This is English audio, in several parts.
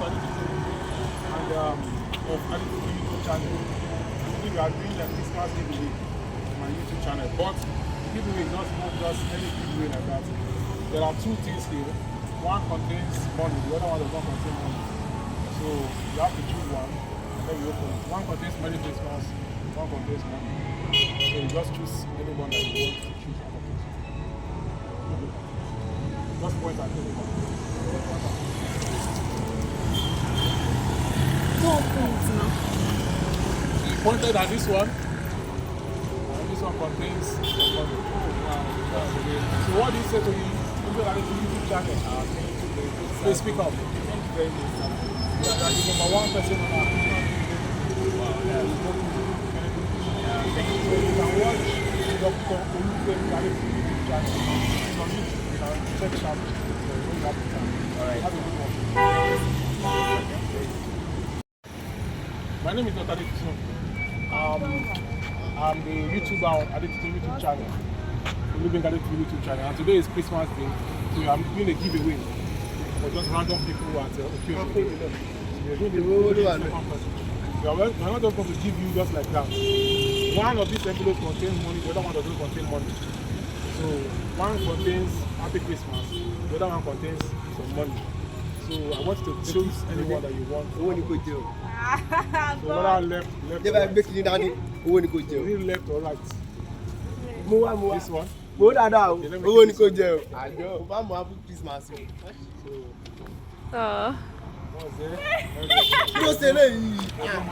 Dr. and of Aditito YouTube channel. We are doing a Christmas giveaway on my YouTube channel. But the giveaway is not just any giveaway like that. There are two things here. One contains money, the other one does not contain money. So you have to choose one and then you open it. One contains Merry Christmas, one contains money. So you just choose any one that you want to choose out of it. Just point at anyone. No points now. You pointed at this one, and this one contains some money. So what do you say to you? People that are in YouTube channel, please speak up. Thank you very much. You are the number one person on our so you can watch Dr. Olube's YouTube channel on YouTube. You can check it out when you have the time. Alright. Have a good one. My name is Dr. Aditito. I'm the YouTuber on Aditito YouTube channel. Olube's Aditito YouTube channel. And today is Christmas Day. So I'm doing a giveaway for just random people at occasion. We're not just going to give you just like that. One of these envelopes contains money, the other one doesn't contain money. So one contains Happy Christmas, the other one contains some money. So I want you to choose anyone that you want. So whether left or right. Left or right. This one. Owó ni kò jẹ o. Àjọ bá mọ Happy Christmas o. What's there? Kí ló ṣe léyìí?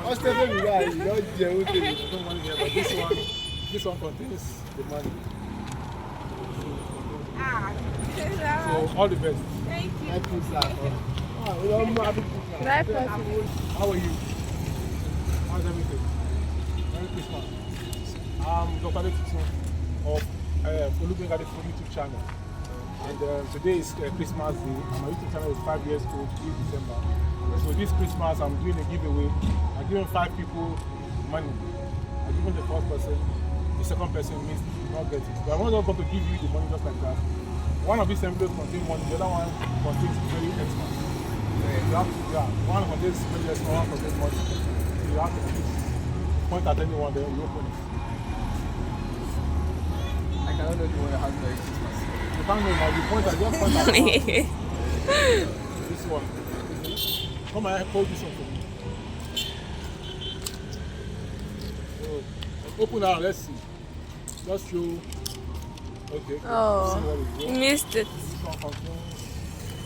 Ọ̀sẹ̀ tó mi wá yìí lọ jẹ owó tèmi. This one contains the money. So all the best. Thank you. Happy Christmas. How are you? How's everything? Merry Christmas. I'm Dr. Aditito of Olube's Aditito YouTube channel. And today is Christmas Day. And my YouTube channel is 5 years old, this December. So this Christmas, I'm doing a giveaway. I'm giving 5 people money. I'm giving the first person, the second person missed, not get it. But I'm not going to give you the money just like that. One of these envelopes contains money, the other one contains very extra. You have to, one contains very extra, one contains money. So you have to point at anyone there, you open it. I cannot know the one that has Merry Christmas. You can't know now, you point at just point at one. This one. Come and hold this one for me. So, open now, let's see. Just show. Okay. Oh, see what it is. missed it. This one contains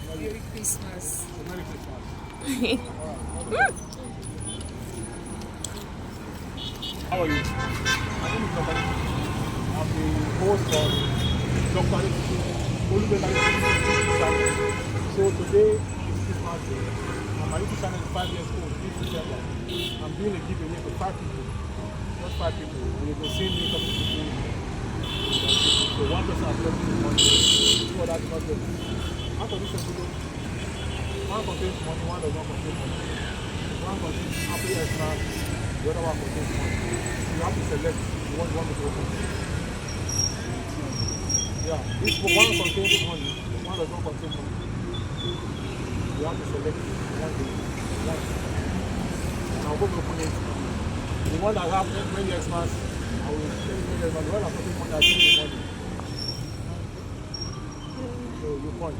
Merry Christmas. Merry Christmas. Alright. How are you? My name is Dr. Aditito. I'm the host of Dr. Aditito Olube's YouTube channel. So today is Christmas Day, and my YouTube channel is 5 years old this December. I'm doing a giveaway for 5 people, just 5 people. And you can see me coming to do. So one person has left the money, two others do not get it. Out of this envelope, one contains money, one does not contain money. One contains Happy Christmas, the other one contains money. So you have to select the one you want to open. Yeah, this one contains money, one does not contain money. You have to select one you want. And I'll go to open it. The one that have many Xmas, I will tell you the one that contains money, I'll give you the money. So you point.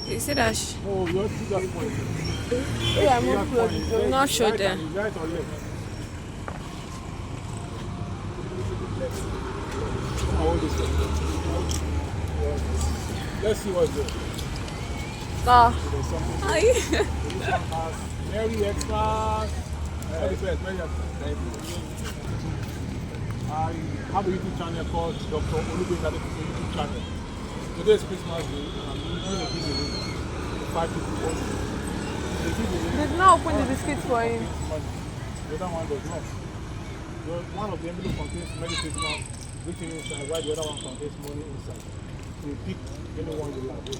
You see that? No, you have to just point. Yeah, I'm not sure there. Right or left? Hold this one. Let's see what's there. There's something. This one has Merry Xmas. All the best, Merry Xmas. I have a YouTube channel called Dr. Olube's Aditito YouTube channel. Today is Christmas Day, and I'm doing a giveaway for 5 people only. The giveaway. Did not open the biscuits for him. The other one does not. One of the envelopes contains Merry Christmas, written inside, while the other one contains money inside. So you pick anyone you like.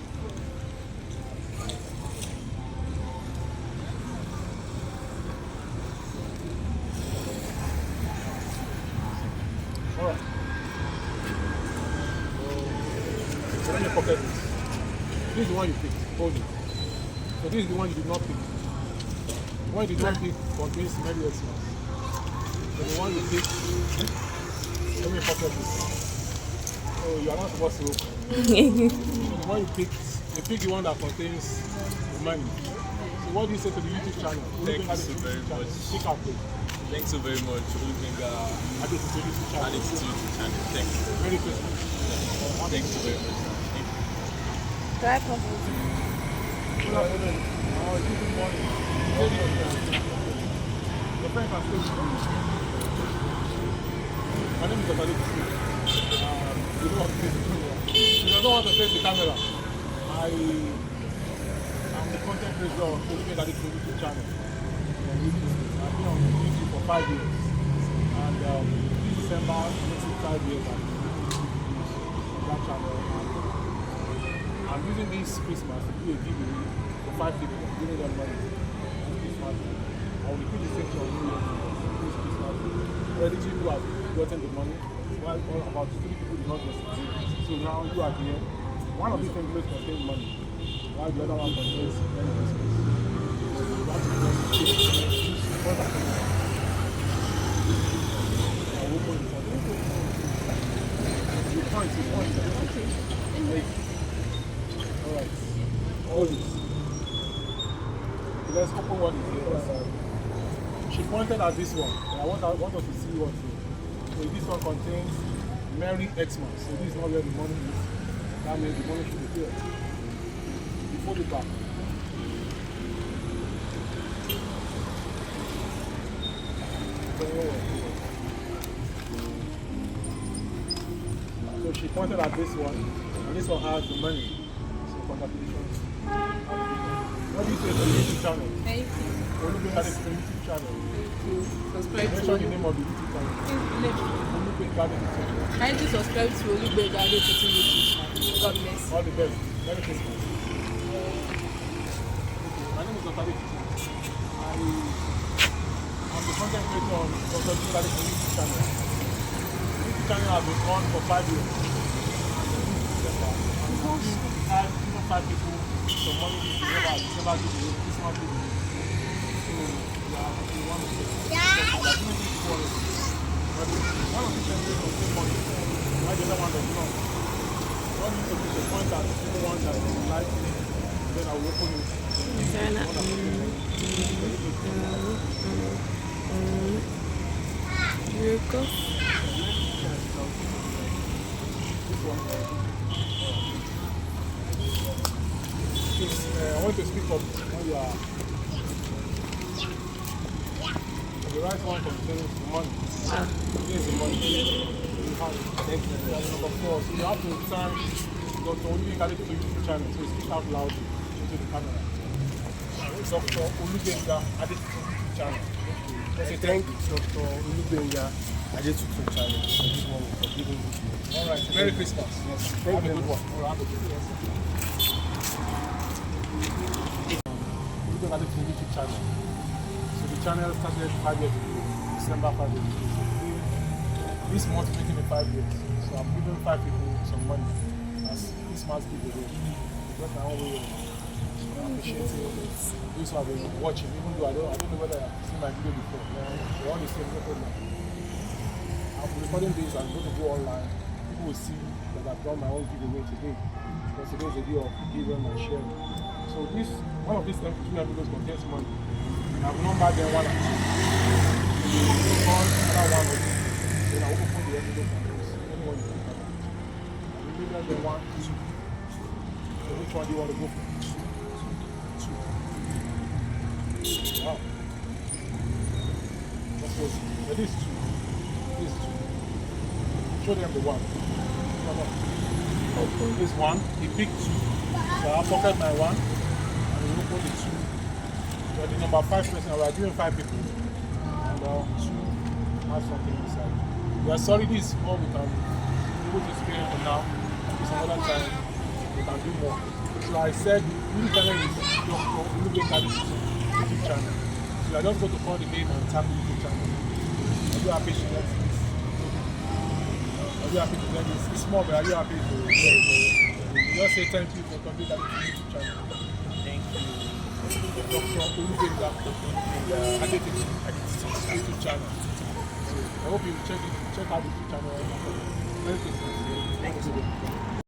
Alright. So in your pocket, this is the one you picked. Hold it. So this is the one you did not pick. The one you did not pick contains many extras. So the one you pick, let me pocket this. Oh, you are not supposed to open. So the one you pick the one that contains the money. So what do you say to the YouTube channel? Thank you so very much. Speak up, please. Thanks so very much for looking Add it to the YouTube channel. YouTube channel. Thank you. Merry Christmas. Thank you so very much. Thank you. Try coffee. Good afternoon. Good morning. Your friend can stay with you. My name is Dr. You know what to face the camera. If you don't want to face the camera, I am the content creator of Olugbe Daddy YouTube channel. I've been on YouTube for 5 years. And this December makes it 5 years on that channel. I'm using this Christmas to do a giveaway for 5 people, giving them money this Christmas. I will repeat the same thing on New Year's this Christmas. Already 2 people have gotten the money, while about 3 people did not get it. So now you are here. One of these envelopes contains money, while the other one contains Merry Christmas. So you have to choose what I can do. I will open it. You point. Okay. Alright, all this. Let's open what is here. She pointed at this one. I want us to see what's here. So this one contains Merry Xmas. So this is not where the money is. That means the money should be here. You fold it back. So she pointed at this one, and this one has the money. Congratulations. What do you say to the YouTube channel? Thank you. Olugbe Daddy YouTube channel. Subscribe to Mention the name of the YouTube channel. Olugbe Daddy YouTube channel. Kindly subscribe to Olugbe Daddy YouTube channel. God bless. All the best. Merry Christmas. My name is Dr. I'm the content creator on Dr. Daddy YouTube channel. The YouTube channel has been on for 5 years. I've given 5 people some money this December giveaway, Christmas giveaway. So we want to say, but one of these envelopes contain money, while the other one does not. What you need to do is point at the one that you like, then I will open it. This one. I want to speak up when you are. The right one contains the money. Here's the money. You have it. Number 4. So you have to turn Dr. Olugbe Daddy to YouTube channel. So speak out loud into the camera. Dr. Olugbe Daddy to YouTube channel. I thank Dr. Olugbe Daddy to YouTube channel for this one for giving me. Alright, Merry Christmas. Yes. Have a good one. Have a good one. Olugbe Daddy to YouTube channel. So the channel started 5 years ago, December 5 years ago. This month making it 5 years. So I'm giving 5 people some money as Christmas giveaway. Because my own way of appreciating those who have been watching, even though I don't know whether I've seen my video before. They want to see no problem. I'm recording this and going to go online. People will see that I've done my own giveaway today. Because today is a day of giving and sharing. So one of these MP3 videos contains money. I've numbered them 1 and 2. Call another one of them. Then I'll open the envelope and use anyone you think about. And we leave them 1, 2. So which one do you want to go for? 2. Wow. That's what this is 2. This is 2. Show them the 1. Come on. This 1, he picked 2. So I'll pocket my 1 and we'll open the 2. So the number 5 person, we are giving 5 people. And 2 has something inside. We are sorry, this is all we can put this experience for now. It's another time we can do more. So I said, YouTube channel is Dr. Olugbe Daddy YouTube channel. So you are just going to call the name and tap the YouTube channel. Are you happy to get this? Are you happy to get this? It's small, but are you happy to get it? You just say thank you for coming to the YouTube channel. Thank you. Dr. Olubenga Adetutu YouTube channel. So I hope you check out the YouTube channel. Very good.